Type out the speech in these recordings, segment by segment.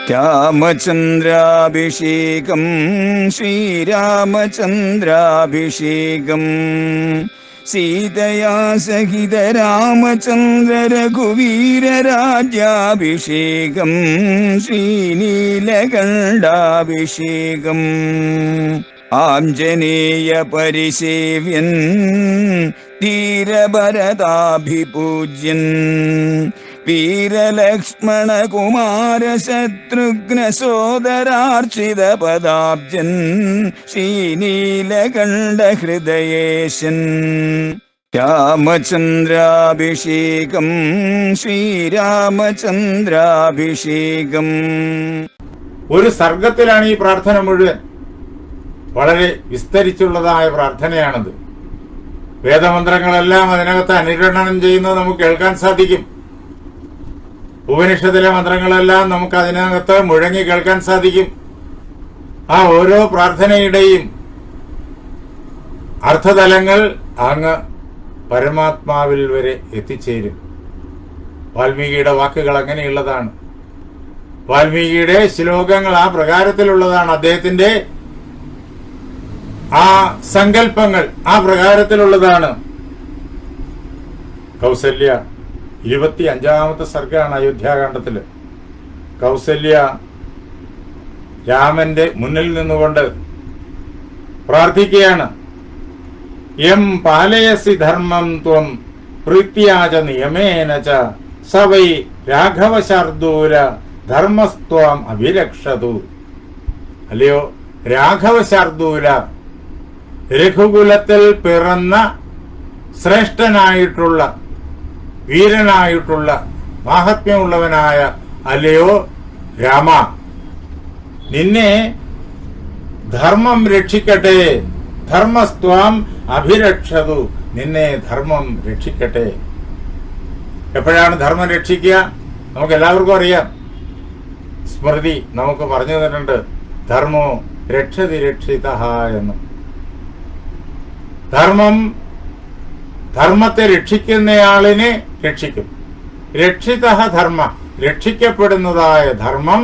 രാമചന്ദ്രാഭിഷേകം ശ്രീരാമചന്ദ്രാഭിഷേകം സീതയാ സഹിത രാമചന്ദ്ര രഘുവീരരാജ്യാഭിഷേകം ശ്രീനീലകണ്ഠാഭിഷേകം ആഞ്ജനേയ പരിസേവ്യൻ ധീരഭരതാഭിപൂജ്യൻ വീരലക്ഷ്മണ കുമാര ശത്രുഘ്ന സോദരാർച്ചിത പദാബ്ജൻ ശ്രീനീലകണ്ഠ ഹൃദയേശൻ രാമചന്ദ്രാഭിഷേകം ശ്രീരാമചന്ദ്രാഭിഷേകം. ഒരു സർഗത്തിലാണ് ഈ പ്രാർത്ഥന മുഴുവൻ. വളരെ വിസ്തരിച്ചുള്ളതായ പ്രാർത്ഥനയാണത്. വേദമന്ത്രങ്ങളെല്ലാം അതിനകത്ത് അനുരണനം ചെയ്യുന്നത് നമുക്ക് കേൾക്കാൻ സാധിക്കും. ഉപനിഷത്തിലെ മന്ത്രങ്ങളെല്ലാം നമുക്ക് അതിനകത്ത് മുഴങ്ങി കേൾക്കാൻ സാധിക്കും. ആ ഓരോ പ്രാർത്ഥനയുടെയും അർത്ഥതലങ്ങൾ അങ്ങ് പരമാത്മാവിൽ വരെ എത്തിച്ചേരും. വാൽമീകിയുടെ വാക്കുകൾ അങ്ങനെയുള്ളതാണ്. വാൽമീകിയുടെ ശ്ലോകങ്ങൾ ആ പ്രകാരത്തിലുള്ളതാണ്. അദ്ദേഹത്തിന്റെ ആ സങ്കല്പങ്ങൾ ആ പ്രകാരത്തിലുള്ളതാണ്. കൗസല്യ 25ാമത്തെ സർഗാണ് അയോധ്യാകാന്ഡത്തില്. കൗസല്യ രാമന്റെ മുന്നിൽ നിന്നുകൊണ്ട് പ്രാർത്ഥിക്കുകയാണ്. യം പാലയസി ധർമ്മം ത്വം പ്രീത്യാച നിയമേന ച സവൈ രാഘവശാർദൂല ധർമ്മസ്ത്വാം അഭിരക്ഷതു. അല്ലയോ രാഘവശാർദൂല, രഘുകുലത്തിൽ പിറന്ന ശ്രേഷ്ഠനായിട്ടുള്ള വീരനായിട്ടുള്ള മാഹാത്മ്യമുള്ളവനായ അല്ലയോ രാമ, നിന്നെ ധർമ്മം രക്ഷിക്കട്ടെ. ധർമ്മസ്ത്വാം അഭിരക്ഷതു, നിന്നെ ധർമ്മം രക്ഷിക്കട്ടെ. എപ്പോഴാണ് ധർമ്മം രക്ഷിക്കുക? നമുക്ക് എല്ലാവർക്കും അറിയാം. സ്മൃതി നമുക്ക് പറഞ്ഞു തരുന്നുണ്ട്, ധർമ്മോ രക്ഷതി രക്ഷിതഃ എന്ന്. ധർമ്മത്തെ രക്ഷിക്കുന്നയാളിനെ രക്ഷിക്കും. രക്ഷിതഃ ധർമ്മ, രക്ഷിക്കപ്പെടുന്നതായ ധർമ്മം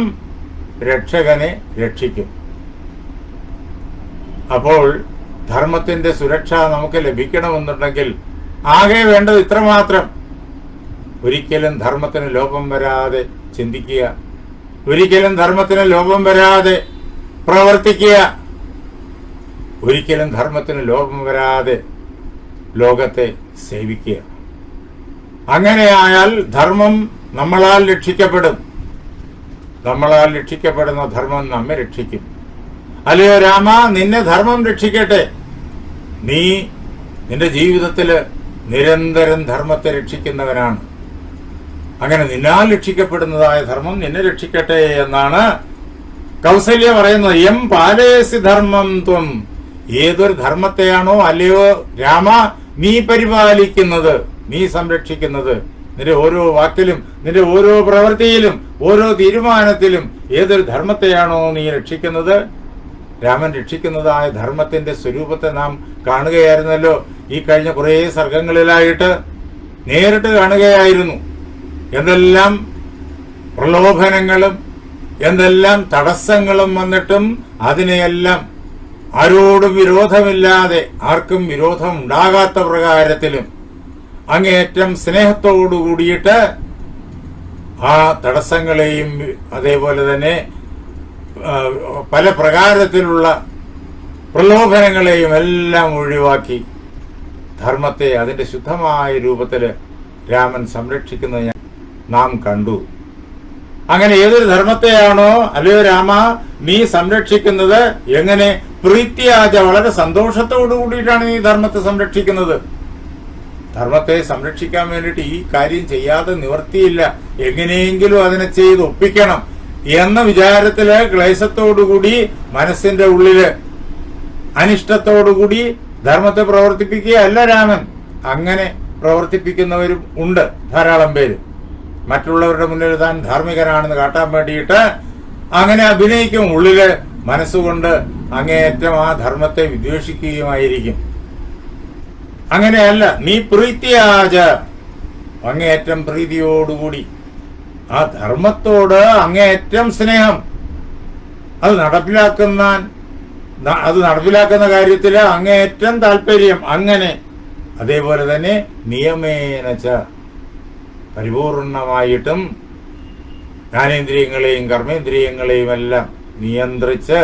രക്ഷകനെ രക്ഷിക്കും. അപ്പോൾ ധർമ്മത്തിന്റെ സുരക്ഷ നമുക്ക് ലഭിക്കണമെന്നുണ്ടെങ്കിൽ ആകെ വേണ്ടത് ഇത്രമാത്രം: ഒരിക്കലും ധർമ്മത്തിന് ലോപം വരാതെ ചിന്തിക്കുക, ഒരിക്കലും ധർമ്മത്തിന് ലോപം വരാതെ പ്രവർത്തിക്കുക, ഒരിക്കലും ധർമ്മത്തിന് ലോപം വരാതെ ലോകത്തെ സേവിക്കുക. അങ്ങനെയായാൽ ധർമ്മം നമ്മളാൽ രക്ഷിക്കപ്പെടും. നമ്മളാൽ രക്ഷിക്കപ്പെടുന്ന ധർമ്മം നമ്മെ രക്ഷിക്കും. അല്ലയോ രാമ, നിന്നെ ധർമ്മം രക്ഷിക്കട്ടെ. നീ നിന്റെ ജീവിതത്തില് നിരന്തരം ധർമ്മത്തെ രക്ഷിക്കുന്നവനാണ്. അങ്ങനെ നിന്നാൽ രക്ഷിക്കപ്പെടുന്നതായ ധർമ്മം നിന്നെ രക്ഷിക്കട്ടെ എന്നാണ് കൗസല്യ പറയുന്നത്. യം പാലയസി ധർമ്മം ത്വം, ഏതൊരു ധർമ്മത്തെയാണോ അല്ലയോ രാമ നീ പരിപാലിക്കുന്നത്, നീ സംരക്ഷിക്കുന്നത്, നിന്റെ ഓരോ വാക്കിലും നിന്റെ ഓരോ പ്രവൃത്തിയിലും ഓരോ തീരുമാനത്തിലും ഏതൊരു ധർമ്മത്തെയാണോ നീ രക്ഷിക്കുന്നത്, രാമൻ രക്ഷിക്കുന്നതായ ധർമ്മത്തിന്റെ സ്വരൂപത്തെ നാം കാണുകയായിരുന്നല്ലോ ഈ കഴിഞ്ഞ കുറേ സർഗങ്ങളിലായിട്ട്. നേരിട്ട് കാണുകയായിരുന്നു. എന്തെല്ലാം പ്രലോഭനങ്ങളും എന്തെല്ലാം തടസ്സങ്ങളും വന്നിട്ടും അതിനെയെല്ലാം ആരോടും വിരോധമില്ലാതെ, ആർക്കും വിരോധം ഉണ്ടാകാത്ത പ്രകാരത്തിലും അങ്ങേയറ്റം സ്നേഹത്തോടു കൂടിയിട്ട് ആ തടസ്സങ്ങളെയും അതേപോലെ തന്നെ പല പ്രകാരത്തിലുള്ള പ്രലോഭനങ്ങളെയും എല്ലാം ഒഴിവാക്കി ധർമ്മത്തെ അതിന്റെ ശുദ്ധമായ രൂപത്തിൽ രാമൻ സംരക്ഷിക്കുന്നത് നാം കണ്ടു. അങ്ങനെ ഏതൊരു ധർമ്മത്തെയാണോ അല്ലയോ രാമ നീ സംരക്ഷിക്കുന്നത്, എങ്ങനെ പ്രീത്യാച, വളരെ സന്തോഷത്തോടു കൂടിയിട്ടാണ് നീ ധർമ്മത്തെ സംരക്ഷിക്കുന്നത്. ധർമ്മത്തെ സംരക്ഷിക്കാൻ വേണ്ടിയിട്ട് ഈ കാര്യം ചെയ്യാതെ നിവർത്തിയില്ല, എങ്ങനെയെങ്കിലും അതിനെ ചെയ്ത് ഒപ്പിക്കണം എന്ന വിചാരത്തില് ക്ലേശത്തോടുകൂടി മനസ്സിന്റെ ഉള്ളില് അനിഷ്ടത്തോടുകൂടി ധർമ്മത്തെ പ്രവർത്തിപ്പിക്കുകയല്ല രാമൻ. അങ്ങനെ പ്രവർത്തിപ്പിക്കുന്നവരും ഉണ്ട് ധാരാളം പേര്. മറ്റുള്ളവരുടെ മുന്നിൽ താൻ ധാർമ്മികനാണെന്ന് കാട്ടാൻ വേണ്ടിയിട്ട് അങ്ങനെ അഭിനയിക്കും. ഉള്ളില് മനസ്സുകൊണ്ട് അങ്ങേയറ്റം ആ ധർമ്മത്തെ വിദ്വേഷിക്കുകയുമായിരിക്കും. അങ്ങനെയല്ല, നീ പ്രീത്യാച, അങ്ങേയറ്റം പ്രീതിയോടുകൂടി ആ ധർമ്മത്തോട് അങ്ങേയറ്റം സ്നേഹം. അത് നടപ്പിലാക്കുന്ന കാര്യത്തിൽ അങ്ങേയറ്റം താല്പര്യം. അങ്ങനെ അതേപോലെ തന്നെ നിയമേനച്ച പരിപൂർണമായിട്ടും ജ്ഞാനേന്ദ്രിയങ്ങളെയും കർമ്മേന്ദ്രിയങ്ങളെയും എല്ലാം നിയന്ത്രിച്ച്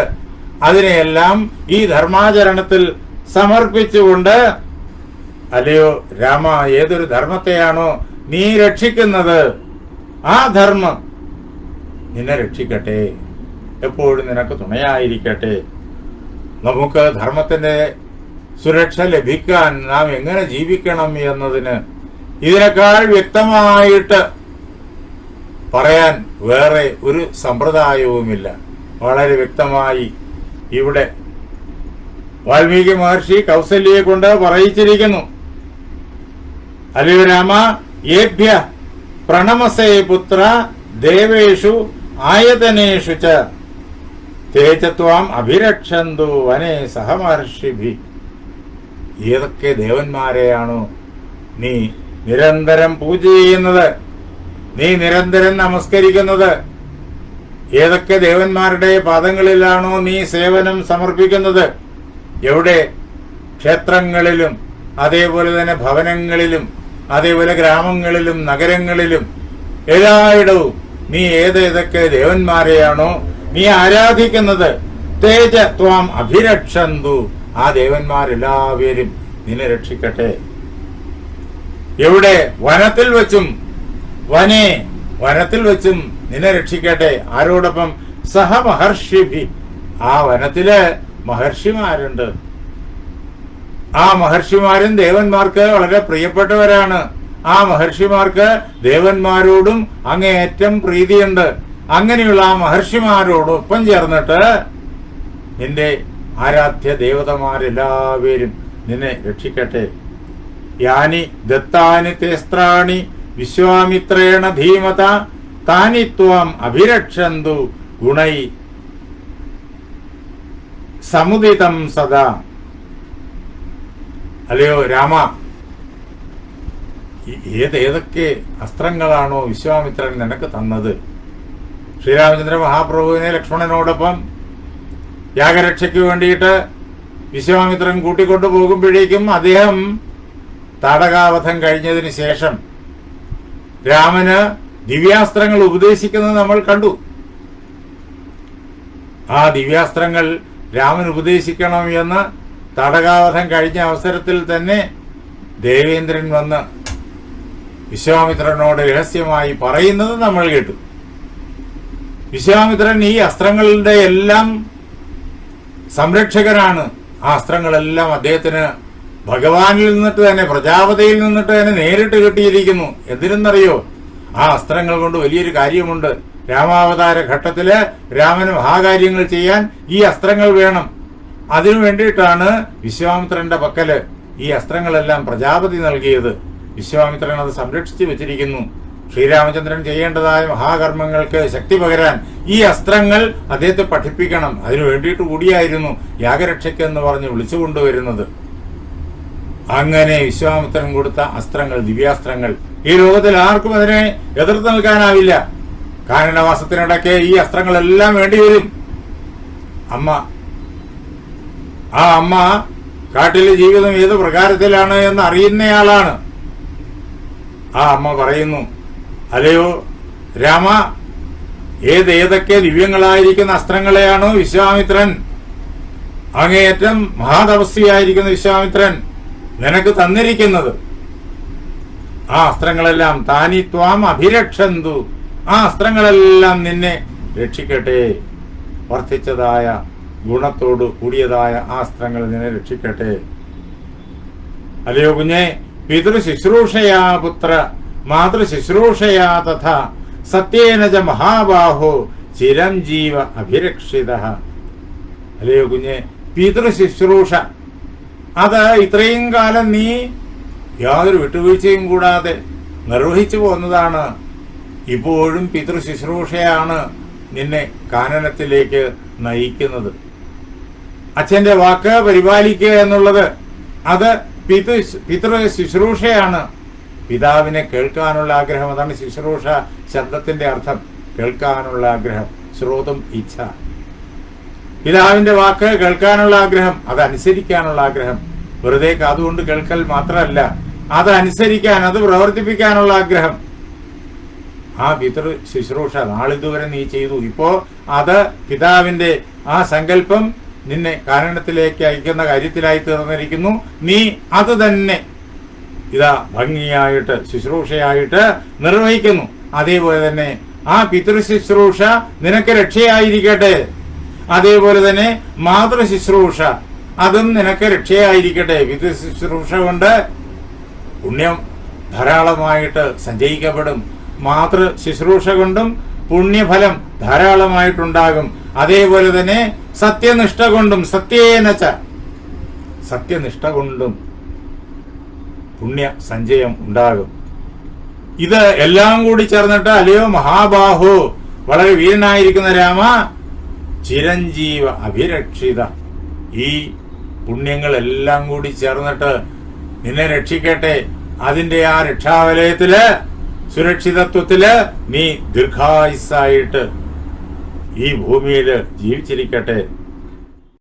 അതിനെയെല്ലാം ഈ ധർമാചരണത്തിൽ സമർപ്പിച്ചുകൊണ്ട്, അല്ലയോ രാമ, ഏതൊരു ധർമ്മത്തെയാണോ നീ രക്ഷിക്കുന്നത് ആ ധർമ്മം നിന്നെ രക്ഷിക്കട്ടെ, എപ്പോഴും നിനക്ക് തുണയായിരിക്കട്ടെ. നമുക്ക് ധർമ്മത്തിന്റെ സുരക്ഷ ലഭിക്കാൻ നാം എങ്ങനെ ജീവിക്കണം എന്നതിന് ഇതിനേക്കാൾ വ്യക്തമായിട്ട് പറയാൻ വേറെ ഒരു സമ്പ്രദായവുമില്ല. വളരെ വ്യക്തമായി ഇവിടെ വാൽമീകി മഹർഷി കൗസല്യയെ കൊണ്ട് പറയിച്ചിരിക്കുന്നു. അല്ലയോ രാമ, ഏഭ്യ പ്രണമസേ പുത്ര ദേവേഷു ആയതനേഷു ച തേജത്വാം അഭിരക്ഷന്തു വനേ സഹമഹർഷിഭി. ഏതൊക്കെ ദേവന്മാരെയാണോ നീ നിരന്തരം പൂജ ചെയ്യുന്നത്, നീ നിരന്തരം നമസ്കരിക്കുന്നത്, ഏതൊക്കെ ദേവന്മാരുടെ പാദങ്ങളിലാണോ നീ സേവനം സമർപ്പിക്കുന്നത്, എവിടെ ക്ഷേത്രങ്ങളിലും അതേപോലെ തന്നെ ഭവനങ്ങളിലും അതേപോലെ ഗ്രാമങ്ങളിലും നഗരങ്ങളിലും എല്ലായിടവും നീ ഏതൊക്കെ ദേവന്മാരെയാണോ നീ ആരാധിക്കുന്നത്, തേജ ത്വാം അഭിരക്ഷന്തു, ആ ദേവന്മാരെല്ലാവരും നിന്നെ രക്ഷിക്കട്ടെ. എവിടെ വനത്തിൽ വെച്ചും വനത്തിൽ വെച്ചും നിന്നെ രക്ഷിക്കട്ടെ. ആരോടൊപ്പം? സഹമഹർഷിഭി, ആ വനത്തില് മഹർഷിമാരുണ്ട്. ആ മഹർഷിമാരും ദേവന്മാർക്ക് വളരെ പ്രിയപ്പെട്ടവരാണ്. ആ മഹർഷിമാർക്ക് ദേവന്മാരോടും അങ്ങേയറ്റം പ്രീതിയുണ്ട്. അങ്ങനെയുള്ള ആ മഹർഷിമാരോടൊപ്പം ചേർന്നിട്ട് നിന്റെ ആരാധ്യ ദേവതമാരെല്ലാവരും നിന്നെ രക്ഷിക്കട്ടെ. യാനി ദത്താനി തേസ്ത്രാണി വിശ്വാമിത്രേണ ധീമത താനി ത്വാം അഭിരക്ഷന്തു ഗുണൈ സമുദിതം സദാ. അല്ലയോ രാമ, ഏതൊക്കെ അസ്ത്രങ്ങളാണോ വിശ്വാമിത്രൻ നിനക്ക് തന്നത്, ശ്രീരാമചന്ദ്ര മഹാപ്രഭുവിനെ ലക്ഷ്മണനോടൊപ്പം യാഗരക്ഷയ്ക്ക് വേണ്ടിയിട്ട് വിശ്വാമിത്രൻ കൂട്ടിക്കൊണ്ടു പോകുമ്പോഴേക്കും അദ്ദേഹം താടകാവധം കഴിഞ്ഞതിന് ശേഷം രാമന് ദിവ്യാസ്ത്രങ്ങൾ ഉപദേശിക്കുന്നത് നമ്മൾ കണ്ടു. ആ ദിവ്യാസ്ത്രങ്ങൾ രാമൻ ഉപദേശിക്കണം എന്ന് താടകാവധം കഴിഞ്ഞ അവസരത്തിൽ തന്നെ ദേവേന്ദ്രൻ വന്ന് വിശ്വാമിത്രനോട് രഹസ്യമായി പറയുന്നത് നമ്മൾ കേട്ടു. വിശ്വാമിത്രൻ ഈ അസ്ത്രങ്ങളുടെ എല്ലാം സംരക്ഷകനാണ്. ആ അസ്ത്രങ്ങളെല്ലാം അദ്ദേഹത്തിന് ഭഗവാനിൽ നിന്നിട്ട് തന്നെ, പ്രജാപതിയിൽ നിന്നിട്ട് തന്നെ നേരിട്ട് കിട്ടിയിരിക്കുന്നു. എന്തിനെന്നറിയോ? ആ അസ്ത്രങ്ങൾ കൊണ്ട് വലിയൊരു കാര്യമുണ്ട്. രാമാവതാര ഘട്ടത്തില് രാമന് മഹാകാര്യങ്ങൾ ചെയ്യാൻ ഈ അസ്ത്രങ്ങൾ വേണം. അതിനു വേണ്ടിയിട്ടാണ് വിശ്വാമിത്രന്റെ പക്കല് ഈ അസ്ത്രങ്ങളെല്ലാം പ്രജാപതി നൽകിയത്. വിശ്വാമിത്രൻ അത് സംരക്ഷിച്ചു വെച്ചിരിക്കുന്നു. ശ്രീരാമചന്ദ്രൻ ചെയ്യേണ്ടതായ മഹാകർമ്മങ്ങൾക്ക് ശക്തി പകരാൻ ഈ അസ്ത്രങ്ങൾ അദ്ദേഹത്തെ പഠിപ്പിക്കണം. അതിനു വേണ്ടിയിട്ട് കൂടിയായിരുന്നു യാഗരക്ഷയ്ക്ക് എന്ന് പറഞ്ഞ് വിളിച്ചുകൊണ്ടുവരുന്നത്. അങ്ങനെ വിശ്വാമിത്രൻ കൊടുത്ത അസ്ത്രങ്ങൾ, ദിവ്യാസ്ത്രങ്ങൾ, ഈ ലോകത്തിൽ ആർക്കും അതിനെ എതിർത്ത് നിൽക്കാനാവില്ല. കാനനവാസത്തിനിടയ്ക്ക് ഈ അസ്ത്രങ്ങളെല്ലാം വേണ്ടിവരും. ആ അമ്മ കാട്ടിലെ ജീവിതം ഏത് പ്രകാരത്തിലാണ് എന്ന് അറിയുന്നയാളാണ്. ആ അമ്മ പറയുന്നു, അല്ലയോ രാമ, ഏതൊക്കെ ദിവ്യങ്ങളായിരിക്കുന്ന അസ്ത്രങ്ങളെയാണോ വിശ്വാമിത്രൻ, അങ്ങേയറ്റം മഹാതപസ്വിയായിരിക്കുന്ന വിശ്വാമിത്രൻ നിനക്ക് തന്നിരിക്കുന്നത്, ആ അസ്ത്രങ്ങളെല്ലാം താനി ത്വാം അഭിരക്ഷന്തു, ആ അസ്ത്രങ്ങളെല്ലാം നിന്നെ രക്ഷിക്കട്ടെ. വർദ്ധിച്ചതായ ഗുണത്തോട് കൂടിയതായ ആ അസ്ത്രങ്ങൾ നിന്നെ രക്ഷിക്കട്ടെ. അല്ലയോ കുഞ്ഞെ, പിതൃശുശ്രൂഷയാ പുത്ര മാതൃശുശ്രൂഷയാ തഥാ സത്യേന ച മഹാബാഹോ ചിരഞ്ജീവ അഭിരക്ഷിത. അല്ലയോ കുഞ്ഞെ, പിതൃശുശ്രൂഷ അത് ഇത്രയും കാലം നീ യാതൊരു വിട്ടുവീഴ്ചയും കൂടാതെ നിർവഹിച്ചു പോന്നതാണ്. ഇപ്പോഴും പിതൃശുശ്രൂഷയാണ് നിന്നെ കാനനത്തിലേക്ക് നയിക്കുന്നത്. അച്ഛന്റെ വാക്ക് പരിപാലിക്കുക എന്നുള്ളത് അത് പിതൃശുശ്രൂഷയാണ്. പിതാവിനെ കേൾക്കാനുള്ള ആഗ്രഹം. അതാണ് ശുശ്രൂഷ ശബ്ദത്തിന്റെ അർത്ഥം. കേൾക്കാനുള്ള ആഗ്രഹം, ശ്രോതും ഇച്ഛ. പിതാവിന്റെ വാക്ക് കേൾക്കാനുള്ള ആഗ്രഹം, അതനുസരിക്കാനുള്ള ആഗ്രഹം. വെറുതെ കാതുകൊണ്ട് കേൾക്കൽ മാത്രമല്ല, അതനുസരിക്കാൻ, അത് പ്രവർത്തിപ്പിക്കാനുള്ള ആഗ്രഹം. ആ പിതൃ ശുശ്രൂഷ നാളിതുവരെ നീ ചെയ്തു, ഇപ്പോ അത് പിതാവിന്റെ ആ സങ്കല്പം നിന്നെ കാരണത്തിലേക്ക് അയക്കുന്ന കാര്യത്തിലായി തീർന്നിരിക്കുന്നു. നീ അത് തന്നെ ഇതാ ഭംഗിയായിട്ട് ശുശ്രൂഷയായിട്ട് നിർവഹിക്കുന്നു. അതേപോലെ തന്നെ ആ പിതൃ ശുശ്രൂഷ നിനക്ക് രക്ഷയായിരിക്കട്ടെ. അതേപോലെ തന്നെ മാതൃ ശുശ്രൂഷ അതും നിനക്ക് രക്ഷയായിരിക്കട്ടെ. പിതൃ ശുശ്രൂഷ കൊണ്ട് പുണ്യം ധാരാളമായിട്ട് സഞ്ചയിക്കപ്പെടും. മാതൃ ശുശ്രൂഷ കൊണ്ടും പുണ്യഫലം ധാരാളമായിട്ടുണ്ടാകും. അതേപോലെ തന്നെ സത്യനിഷ്ഠ കൊണ്ടും, സത്യനിഷ്ഠ കൊണ്ടും പുണ്യ സഞ്ചയം ഉണ്ടാകും. ഇത് എല്ലാം കൂടി ചേർന്നിട്ട്, അല്ലയോ മഹാബാഹു, വളരെ വീരനായിരിക്കുന്ന രാമ, ചിരഞ്ജീവ അഭിരക്ഷിത, ഈ പുണ്യങ്ങളെല്ലാം കൂടി ചേർന്നിട്ട് നിന്നെ രക്ഷിക്കട്ടെ. അതിന്റെ ആ രക്ഷാവലയത്തില്, സുരക്ഷിതത്വത്തില് നീ ദീർഘായുസ്സായിട്ട് ഈ ഭൂമിയിൽ ജീവിച്ചിരിക്കട്ടെ.